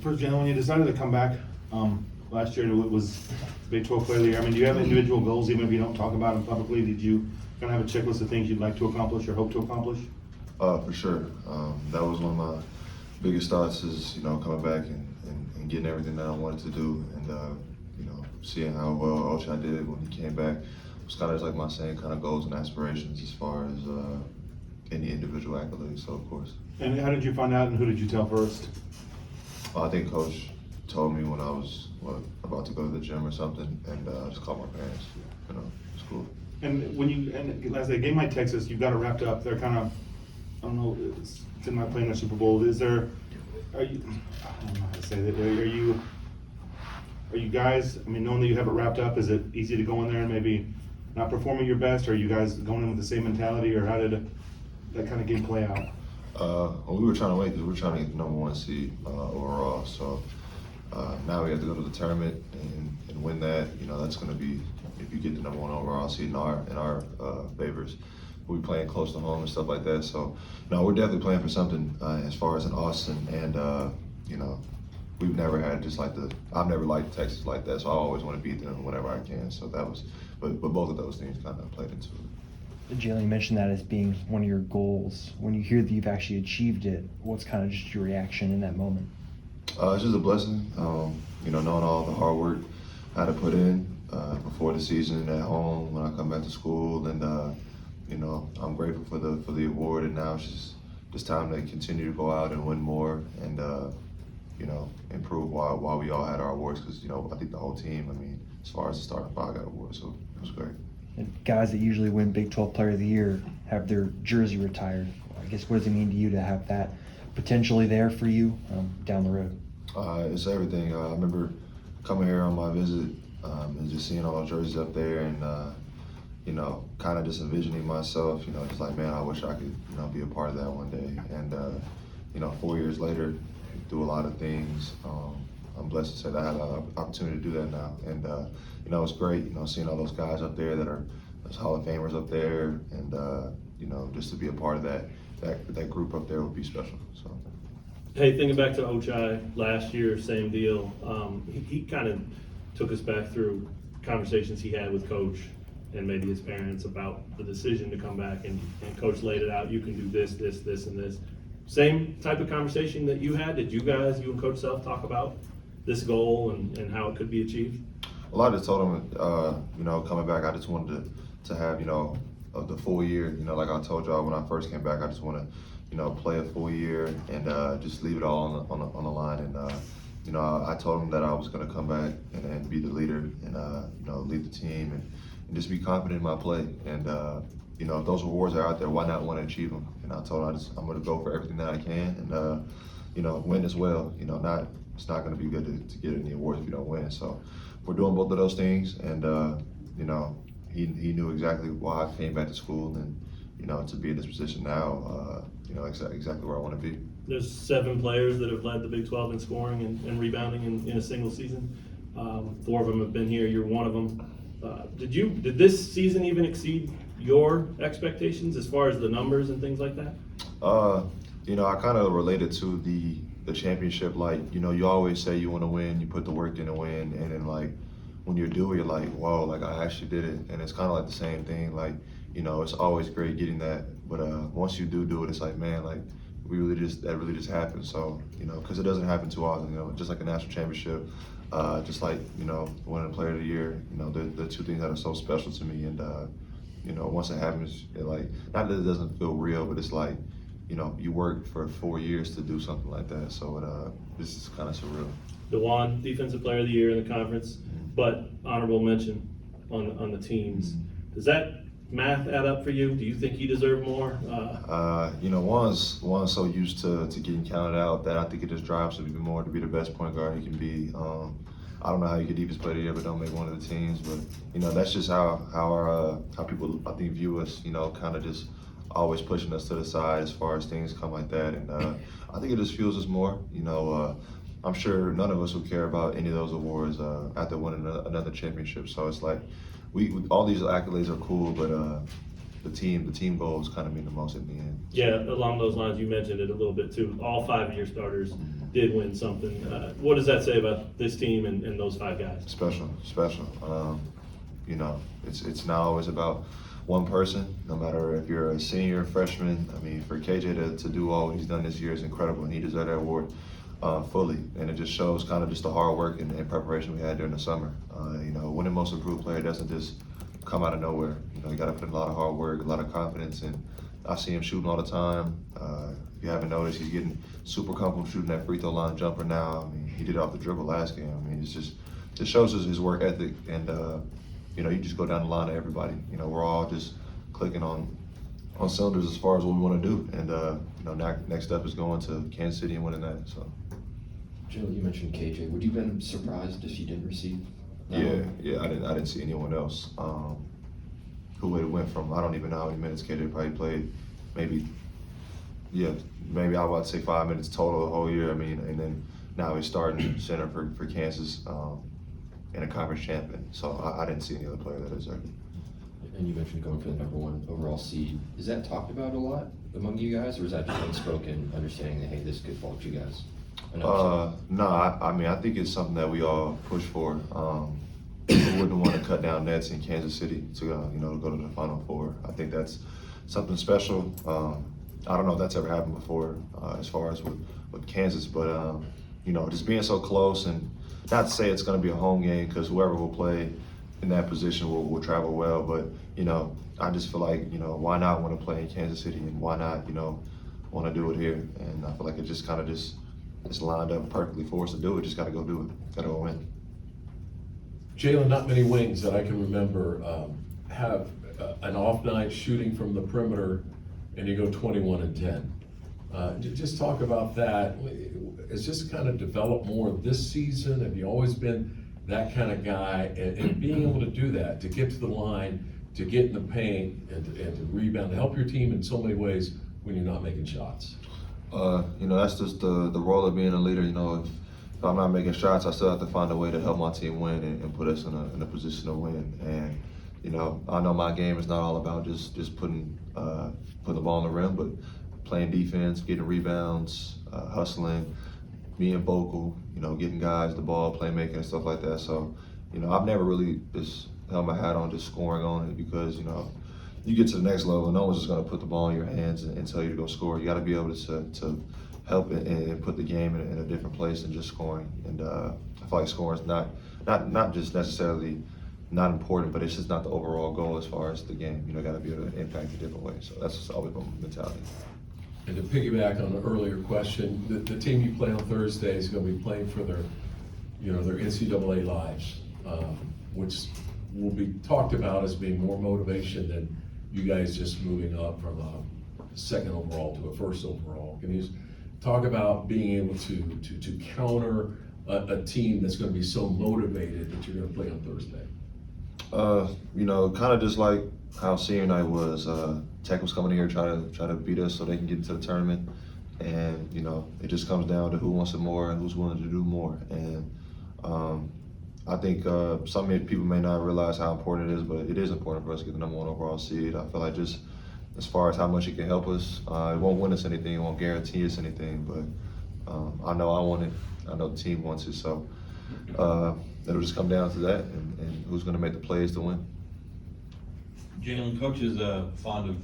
For Jalen, when you decided to come back last year, it was Big 12 Player of the Year. I mean, do you have individual goals, even if you don't talk about them publicly? Did you kind of have a checklist of things you'd like to accomplish or hope to accomplish? For sure. That was one of my biggest thoughts is, coming back and getting everything that I wanted to do and, seeing how well Ochai did when he came back. It was kind of just like my same kind of goals and aspirations as far as any individual accolades, so of course. And how did you find out and who did you tell first? I think Coach told me when I was about to go to the gym or something, and I just called my parents. It's cool. And last day, game night Texas, you've got it wrapped up. They're kind of, I don't know, it's in my playing the Super Bowl. I don't know how to say that. Are you guys, I mean, knowing that you have it wrapped up, is it easy to go in there and maybe not performing your best? Or are you guys going in with the same mentality, or how did that kind of game play out? Well, we were trying to wait because we were trying to get the number one seed overall. So now we have to go to the tournament and win that. That's going to be, if you get the number one overall seed in our favors. We're playing close to home and stuff like that. So no, we're definitely playing for something as far as in Austin. And we've never had I've never liked Texas like that. So I always want to beat them whenever I can. So that was, but both of those things kind of played into it. Jalen, you mentioned that as being one of your goals. When you hear that you've actually achieved it, what's kind of just your reaction in that moment? It's just a blessing, knowing all the hard work I had to put in before the season at home when I come back to school, and I'm grateful for the award. And now it's just time to continue to go out and win more, and improve while we all had our awards. Because I think the whole team, as far as the starting five, got awards, so it was great. And guys that usually win Big 12 Player of the Year have their jersey retired. I guess, what does it mean to you to have that potentially there for you down the road? It's everything. I remember coming here on my visit and just seeing all those jerseys up there, and kind of just envisioning myself, just like, man, I wish I could, be a part of that one day. And 4 years later, through a lot of things, I'm blessed to say that I have an opportunity to do that now. And it's great, seeing all those guys up there that are those Hall of Famers up there, and just to be a part of that group up there would be special. So. Hey, thinking back to Ochai last year, same deal. He kind of took us back through conversations he had with Coach and maybe his parents about the decision to come back, and Coach laid it out. You can do this, this, this, and this. Same type of conversation that you had. Did you and Coach Self talk about this goal and how it could be achieved? Well, I just told him, coming back, I just wanted to have, the full year. Like I told y'all when I first came back, I just want to, play a full year and just leave it all on the line. And I told him that I was going to come back and be the leader and lead the team and just be confident in my play. And if those awards are out there, why not want to achieve them? And I told him I'm going to go for everything that I can and win as well. It's not going to be good to get any awards if you don't win. So we're doing both of those things, and he knew exactly why I came back to school, and to be in this position now, exactly where I want to be. There's 7 players that have led the Big 12 in scoring and rebounding in a single season. 4 of them have been here. You're one of them. Did this season even exceed your expectations as far as the numbers and things like that? I kind of related to the championship. Like, you always say you want to win, you put the work in to win, and then like when you do it, you're like, whoa, like I actually did it. And it's kind of like the same thing. Like, it's always great getting that, but once you do it, it's like, man, like that really just happened. So because it doesn't happen too often. Just like a national championship, just like winning a Player of the Year. The 2 things that are so special to me. And once it happens, not that it doesn't feel real, but it's like, you worked for 4 years to do something like that. So this is kind of surreal. DeJuan, Defensive Player of the Year in the conference, but honorable mention on the teams. Does that math add up for you? Do you think he deserved more? Juan's so used to getting counted out that I think it just drives him even more to be the best point guard he can be. I don't know how you get Defensive Player of the Year but don't make one of the teams, but that's just how people I think view us. Kind of just always pushing us to the side as far as things come like that, and I think it just fuels us more. I'm sure none of us would care about any of those awards after winning another championship. So it's like all these accolades are cool, but the team goals kind of mean the most in the end. Yeah, along those lines, you mentioned it a little bit too. All 5 of your starters did win something. What does that say about this team and those 5 guys? Special. You know, it's not always about one person, no matter if you're a senior, freshman. I mean, for KJ to do all he's done this year is incredible, and he deserves that award fully. And it just shows kind of just the hard work and preparation we had during the summer. You know, winning most improved player doesn't just come out of nowhere. You know, you got to put in a lot of hard work, a lot of confidence, and I see him shooting all the time. If you haven't noticed, he's getting super comfortable shooting that free throw line jumper now. I mean, he did it off the dribble last game. I mean, it shows his work ethic, and you know, you just go down the line to everybody. You know, we're all just clicking on cylinders as far as what we want to do, and you know, next step is going to Kansas City and winning that. So. Joe, you mentioned KJ. Would you have been surprised if you didn't receive? Yeah, I didn't see anyone else who it went from. I don't even know how many minutes KJ probably played. Maybe I would say 5 minutes total the whole year. I mean, and then now he's starting center for Kansas and a conference champion. So I didn't see any other player that deserved it. And you mentioned going for the #1 overall seed. Is that talked about a lot among you guys, or is that just unspoken, understanding that, hey, this could fall to you guys? No, I mean, I think it's something that we all push for. We wouldn't want to cut down nets in Kansas City to you know, go to the Final Four. I think that's something special. I don't know if that's ever happened before as far as with Kansas, but you know, just being so close, and not to say it's going to be a home game, because whoever will play in that position will travel well, but you know, I just feel like, you know, why not want to play in Kansas City, and why not, you know, want to do it here? And I feel like it just kind of just lined up perfectly for us to do it. Just got to go do it. Got to go win. Jalen, not many wings that I can remember have an off night shooting from the perimeter, and you go 21 and 10. Just talk about that. Has this kind of developed more this season? Have you always been that kind of guy? And being able to do that, to get to the line, to get in the paint, and to rebound, to help your team in so many ways when you're not making shots. You know, that's just the role of being a leader. You know, if I'm not making shots, I still have to find a way to help my team win and put us in a position to win. And you know, I know my game is not all about just putting the ball on the rim, but playing defense, getting rebounds, hustling, being vocal. You know, getting guys the ball, playmaking and stuff like that. So, you know, I've never really just held my hat on just scoring on it, because you know, you get to the next level, no one's just going to put the ball in your hands and tell you to go score. You got to be able to help and put the game in a different place than just scoring. And I feel like scoring is not just necessarily not important, but it's just not the overall goal as far as the game. You know, got to be able to impact a different way. So that's just always my mentality. And to piggyback on the earlier question, the team you play on Thursday is going to be playing for their NCAA lives, which will be talked about as being more motivation than you guys just moving up from a second overall to a first overall. Can you talk about being able to counter a team that's going to be so motivated that you're going to play on Thursday? You know, kind of just like how senior night was. Tech was coming here try to beat us so they can get into the tournament, and you know, it just comes down to who wants it more and who's willing to do more. And I think some people may not realize how important it is, but it is important for us to get the #1 overall seed. I feel like just as far as how much it can help us, it won't win us anything, it won't guarantee us anything, but I know I want it, I know the team wants it, so it'll just come down to that and who's going to make the plays to win. Jalen, coach is fond of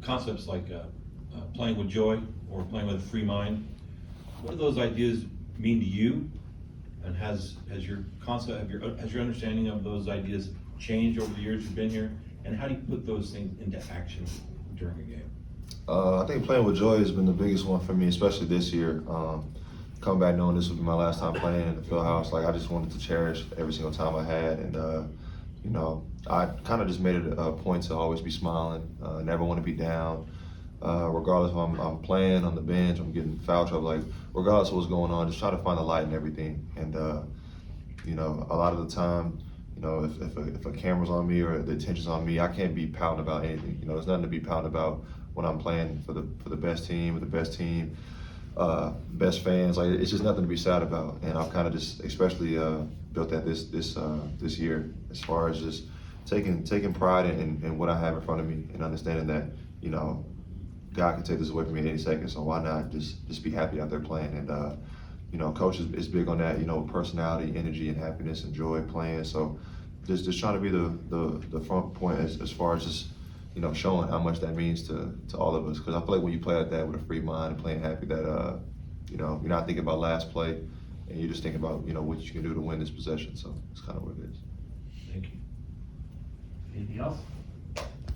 concepts like playing with joy or playing with a free mind. What do those ideas mean to you? And has your understanding of those ideas changed over the years you've been here? And how do you put those things into action during a game? I think playing with joy has been the biggest one for me, especially this year. Coming back knowing this would be my last time playing in the field house, like I just wanted to cherish every single time I had, and you know, I kind of just made it a point to always be smiling, never want to be down, regardless if I'm playing on the bench, I'm getting foul trouble, like regardless of what's going on, just try to find the light in everything. And you know, a lot of the time, you know, if a camera's on me or the attention's on me, I can't be pouting about anything. You know, there's nothing to be pouting about when I'm playing for the best team, with the best team, best fans. Like, it's just nothing to be sad about. And I've kind of just, especially built that this year, as far as just taking pride in what I have in front of me and understanding that, you know, God can take this away from me at any second, so why not just be happy out there playing? And you know, coach is big on that, you know, personality, energy, and happiness and joy playing. So just trying to be the front point as far as just, you know, showing how much that means to all of us. Because I feel like when you play like that with a free mind and playing happy, that you know, you're not thinking about last play, and you're just thinking about, you know, what you can do to win this possession. So it's kind of what it is. Thank you. Anything else?